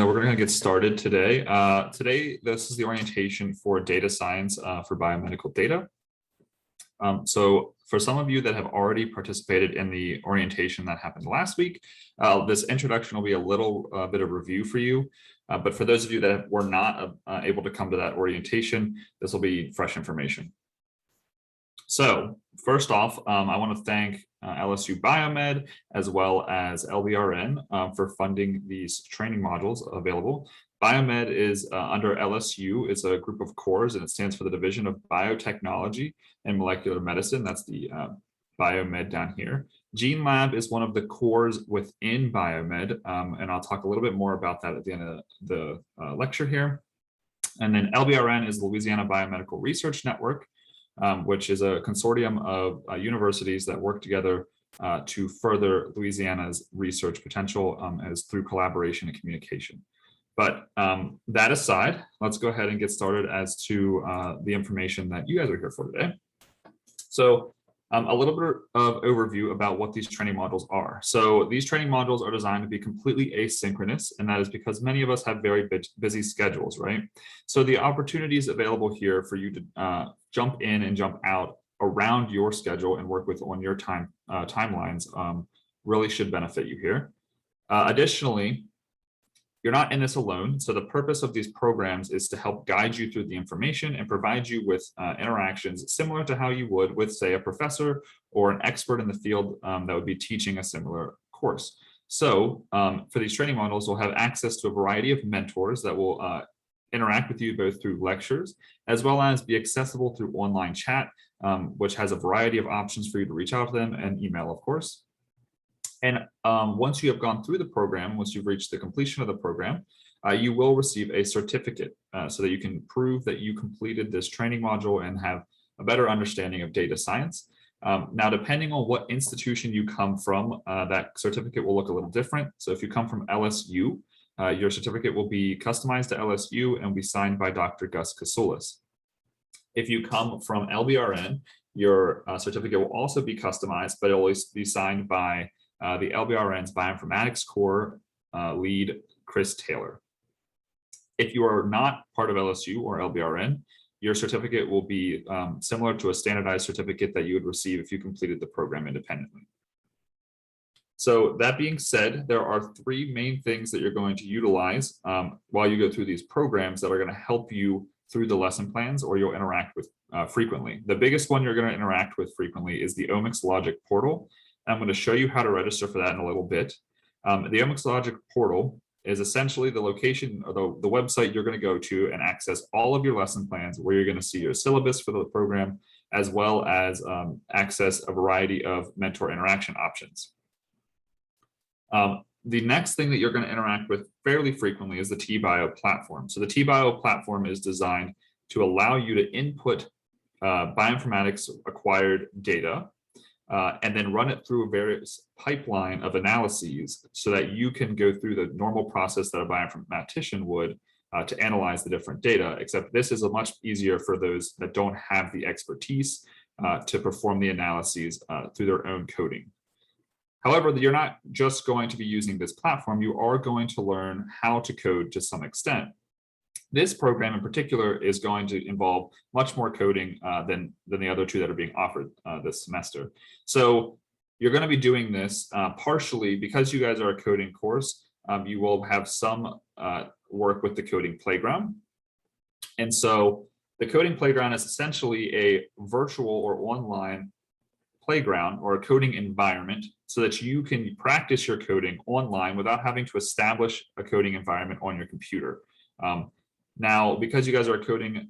We're going to get started today. This is the orientation for data science for biomedical data. So for some of you that have already participated in the orientation that happened last week, this introduction will be a little bit of review for you. But for those of you that were not able to come to that orientation, this will be fresh information. So first off, I want to thank LSU Biomed as well as LBRN for funding these training modules available. Biomed is under LSU. It's a group of cores, and it stands for the Division of Biotechnology and Molecular Medicine. That's the Biomed down here. Gene Lab is one of the cores within Biomed, and I'll talk a little bit more about that at the end of the lecture here. And then LBRN is Louisiana Biomedical Research Network, which is a consortium of universities that work together to further Louisiana's research potential as through collaboration and communication. But that aside, let's go ahead and get started as to the information that you guys are here for today. So a little bit of overview about what these training modules are. So these training modules are designed to be completely asynchronous, and that is because many of us have very busy schedules, right? So the opportunities available here for you to jump in and jump out around your schedule and work with on your timelines really should benefit you here. Additionally, you're not in this alone. So the purpose of these programs is to help guide you through the information and provide you with interactions similar to how you would with, say, a professor or an expert in the field that would be teaching a similar course. So for these training modules, you'll have access to a variety of mentors that will interact with you both through lectures, as well as be accessible through online chat, which has a variety of options for you to reach out to them, and email, of course. And once you have gone through the program, once you've reached the completion of the program, you will receive a certificate so that you can prove that you completed this training module and have a better understanding of data science. Now, depending on what institution you come from, that certificate will look a little different. So if you come from LSU, your certificate will be customized to LSU and be signed by Dr. Gus Kasoulis. If you come from LBRN, your certificate will also be customized, but it will always be signed by the LBRN's Bioinformatics core lead, Chris Taylor. If you are not part of LSU or LBRN, your certificate will be similar to a standardized certificate that you would receive if you completed the program independently. So that being said, there are three main things that you're going to utilize while you go through these programs that are going to help you through the lesson plans or you'll interact with frequently. The biggest one you're going to interact with frequently is the OmicsLogic portal. I'm going to show you how to register for that in a little bit. The OmicsLogic portal is essentially the location or the website you're going to go to and access all of your lesson plans, where you're going to see your syllabus for the program, as well as access a variety of mentor interaction options. The next thing that you're going to interact with fairly frequently is the TBio platform. So the TBio platform is designed to allow you to input bioinformatics acquired data and then run it through a various pipeline of analyses so that you can go through the normal process that a bioinformatician would to analyze the different data, except this is a much easier for those that don't have the expertise to perform the analyses through their own coding. However, you're not just going to be using this platform, you are going to learn how to code to some extent. This program in particular is going to involve much more coding than the other two that are being offered this semester. So you're going to be doing this partially because you guys are a coding course. You will have some work with the coding playground. And so the coding playground is essentially a virtual or online playground or a coding environment so that you can practice your coding online without having to establish a coding environment on your computer. Now, because you guys are a coding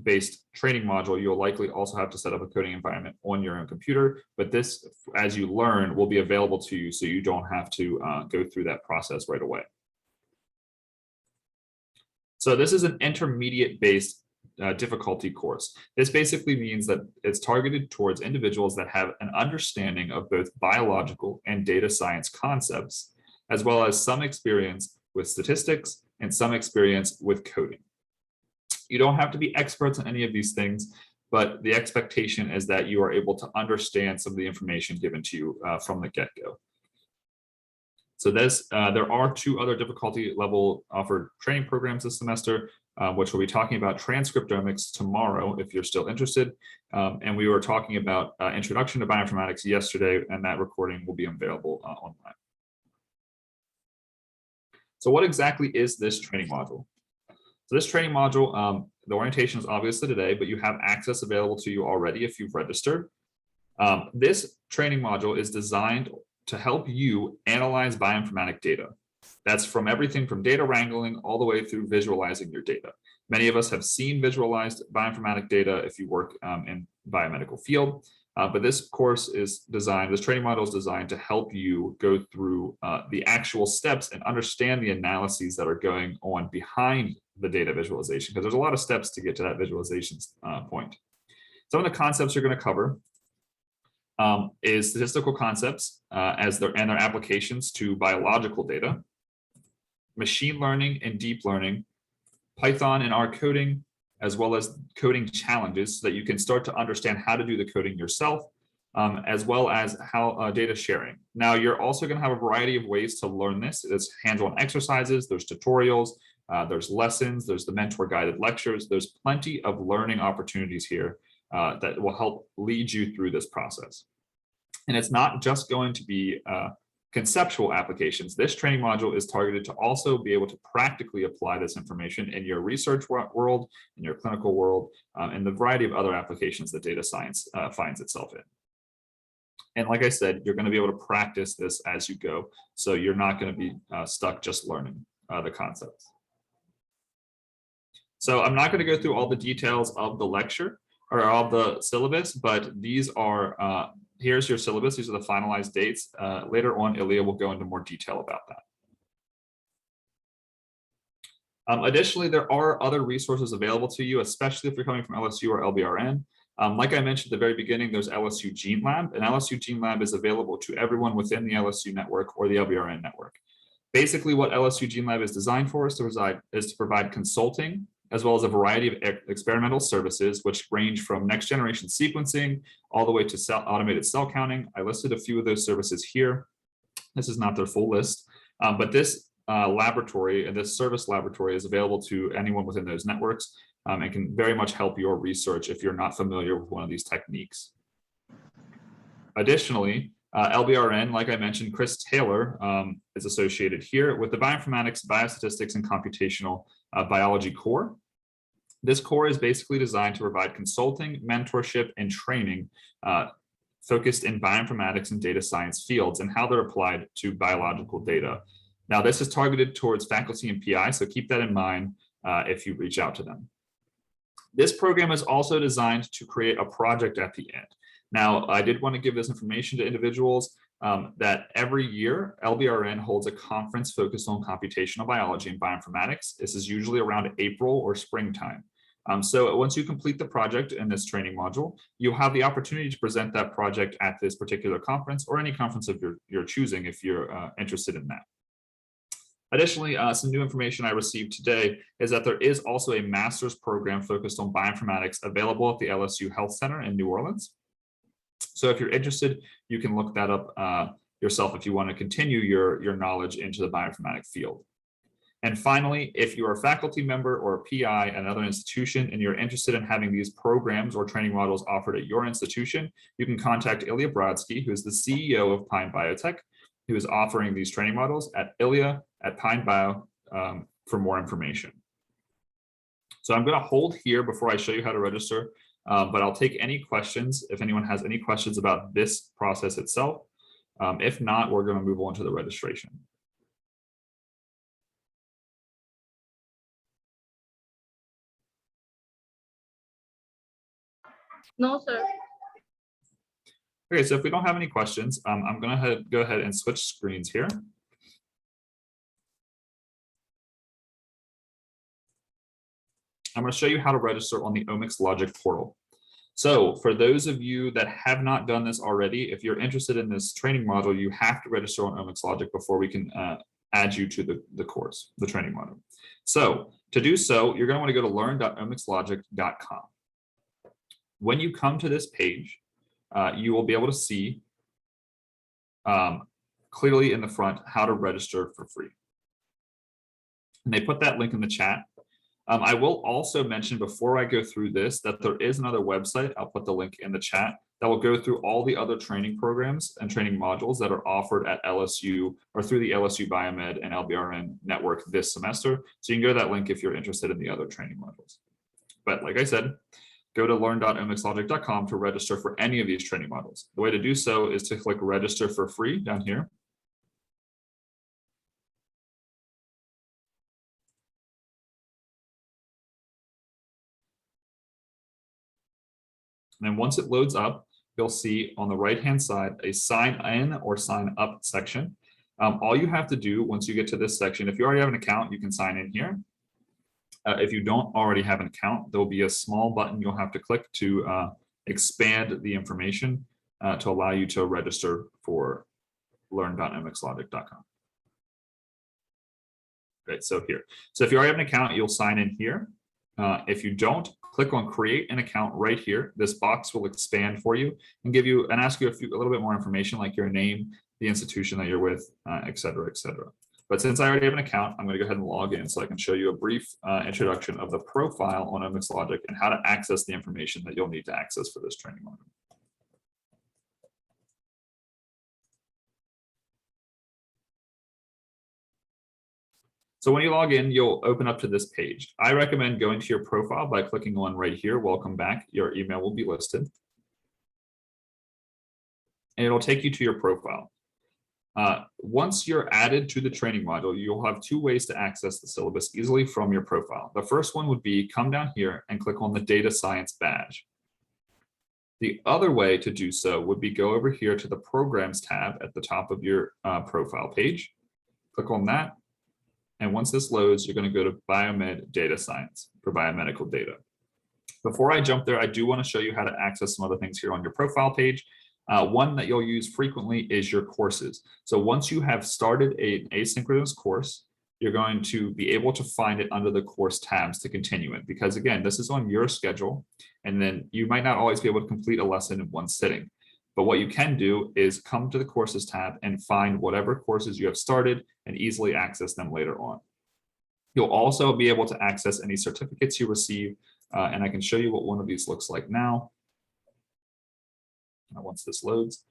based training module, you'll likely also have to set up a coding environment on your own computer, but this, as you learn, will be available to you so you don't have to go through that process right away. So this is an intermediate based difficulty course. This basically means that it's targeted towards individuals that have an understanding of both biological and data science concepts, as well as some experience with statistics and some experience with coding. You don't have to be experts in any of these things, but the expectation is that you are able to understand some of the information given to you from the get-go. So there are 2 other difficulty level offered training programs this semester, which we'll be talking about transcriptomics tomorrow if you're still interested. And we were talking about Introduction to Bioinformatics yesterday, and that recording will be available online. So what exactly is this training module? So this training module, the orientation is obviously today, but you have access available to you already if you've registered. This training module is designed to help you analyze bioinformatic data. That's from everything from data wrangling all the way through visualizing your data. Many of us have seen visualized bioinformatic data if you work in biomedical field, but this course is designed, this training module is designed to help you go through the actual steps and understand the analyses that are going on behind the data visualization, because there's a lot of steps to get to that visualization point. Some of the concepts you're going to cover is statistical concepts and their applications to biological data, machine learning and deep learning, Python and R coding, as well as coding challenges so that you can start to understand how to do the coding yourself, as well as how data sharing. Now, you're also going to have a variety of ways to learn this. There's hands-on exercises, there's tutorials, there's lessons, there's the mentor guided lectures. There's plenty of learning opportunities here that will help lead you through this process. And it's not just going to be conceptual applications. This training module is targeted to also be able to practically apply this information in your research world, in your clinical world, and the variety of other applications that data science finds itself in. And like I said, you're going to be able to practice this as you go, so you're not going to be stuck just learning the concepts. So I'm not going to go through all the details of the lecture or of the syllabus, but these are, here's your syllabus. These are the finalized dates. Later on, Ilya will go into more detail about that. Additionally, there are other resources available to you, especially if you're coming from LSU or LBRN. Like I mentioned at the very beginning, there's LSU Gene Lab, and LSU Gene Lab is available to everyone within the LSU network or the LBRN network. Basically, what LSU Gene Lab is designed for is to provide consulting, as well as a variety of experimental services, which range from next generation sequencing all the way to automated cell counting. I listed a few of those services here. This is not their full list, but this laboratory and this service laboratory is available to anyone within those networks and can very much help your research if you're not familiar with one of these techniques. Additionally, LBRN, like I mentioned, Chris Taylor is associated here with the Bioinformatics, Biostatistics, and Computational Biology core. This core is basically designed to provide consulting, mentorship, and training focused in bioinformatics and data science fields and how they're applied to biological data. Now, this is targeted towards faculty and PI, so keep that in mind if you reach out to them. This program is also designed to create a project at the end. Now, I did want to give this information to individuals that every year, LBRN holds a conference focused on computational biology and bioinformatics. This is usually around April or springtime. So once you complete the project in this training module, you'll have the opportunity to present that project at this particular conference or any conference of your choosing if you're interested in that. Additionally, some new information I received today is that there is also a master's program focused on bioinformatics available at the LSU Health Center in New Orleans. So if you're interested, you can look that up yourself if you want to continue your knowledge into the bioinformatics field. And finally, if you're a faculty member or a PI at another institution and you're interested in having these programs or training modules offered at your institution, you can contact Ilya Brodsky, who is the CEO of Pine Biotech, who is offering these training modules at Pine Bio for more information. So I'm going to hold here before I show you how to register, but I'll take any questions if anyone has any questions about this process itself. If not, we're going to move on to the registration. No, sir. Okay, so if we don't have any questions, I'm going to go ahead and switch screens here. I'm going to show you how to register on the OmicsLogic portal. So for those of you that have not done this already, if you're interested in this training module, you have to register on OmicsLogic before we can add you to the course, the training module. So to do so, you're going to want to go to learn.omicslogic.com. When you come to this page, you will be able to see clearly in the front how to register for free. And they put that link in the chat. I will also mention before I go through this that there is another website. I'll put the link in the chat that will go through all the other training programs and training modules that are offered at LSU or through the LSU Biomed and LBRN network this semester. So you can go to that link if you're interested in the other training modules. But like I said, go to learn.omicslogic.com to register for any of these training modules. The way to do so is to click register for free down here. And then once it loads up, you'll see on the right-hand side a sign in or sign up section. All you have to do once you get to this section, if you already have an account, you can sign in here. If you don't already have an account, there'll be a small button you'll have to click to expand the information to allow you to register for learn.omicslogic.com. Right, so here. So if you already have an account, you'll sign in here. If you don't, click on create an account right here. This box will expand for you and give you and ask you a little bit more information like your name, the institution that you're with, et cetera, et cetera. But since I already have an account, I'm going to go ahead and log in so I can show you a brief introduction of the profile on OmicsLogic and how to access the information that you'll need to access for this training module. So when you log in, you'll open up to this page. I recommend going to your profile by clicking on right here, welcome back. Your email will be listed. And it'll take you to your profile. Once you're added to the training module, you'll have two ways to access the syllabus easily from your profile. The first one would be come down here and click on the data science badge. The other way to do so would be go over here to the programs tab at the top of your profile page. Click on that. And once this loads, you're going to go to Biomed Data Science for biomedical data. Before I jump there, I do want to show you how to access some other things here on your profile page. One that you'll use frequently is your courses. So once you have started an asynchronous course, you're going to be able to find it under the course tabs to continue it. Because again, this is on your schedule, and then you might not always be able to complete a lesson in one sitting. But what you can do is come to the courses tab and find whatever courses you have started and easily access them later on. You'll also be able to access any certificates you receive, and I can show you what one of these looks like now. Once this loads.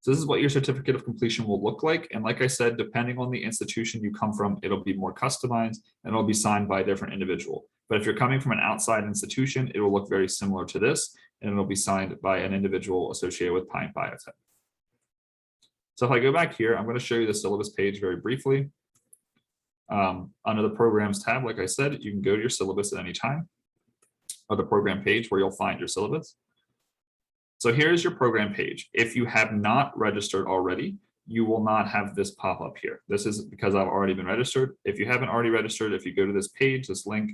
So this is what your certificate of completion will look like. And like I said, depending on the institution you come from, it'll be more customized and it'll be signed by a different individual. But if you're coming from an outside institution, it will look very similar to this, and it'll be signed by an individual associated with Pine Biotech. So if I go back here, I'm going to show you the syllabus page very briefly. Under the programs tab, like I said, you can go to your syllabus at any time, or the program page where you'll find your syllabus. So here's your program page. If you have not registered already, you will not have this pop up here. This is because I've already been registered. If you haven't already registered, if you go to this page, this link,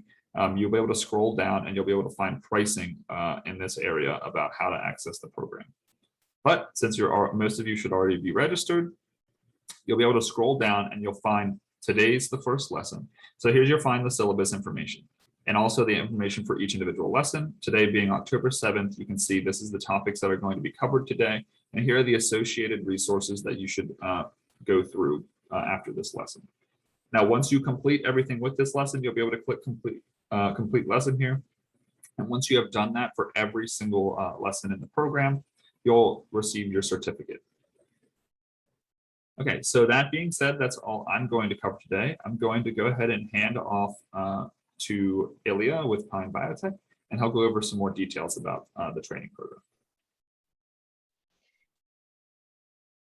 you'll be able to scroll down and you'll be able to find pricing in this area about how to access the program. But since most of you should already be registered, you'll be able to scroll down and you'll find today's the first lesson. So here's your find the syllabus information, and also the information for each individual lesson. Today being October 7th, you can see this is the topics that are going to be covered today. And here are the associated resources that you should go through after this lesson. Now, once you complete everything with this lesson, you'll be able to click complete lesson here. And once you have done that for every single lesson in the program, you'll receive your certificate. Okay, so that being said, that's all I'm going to cover today. I'm going to go ahead and hand off to Ilya with Pine Biotech, and he'll go over some more details about the training program.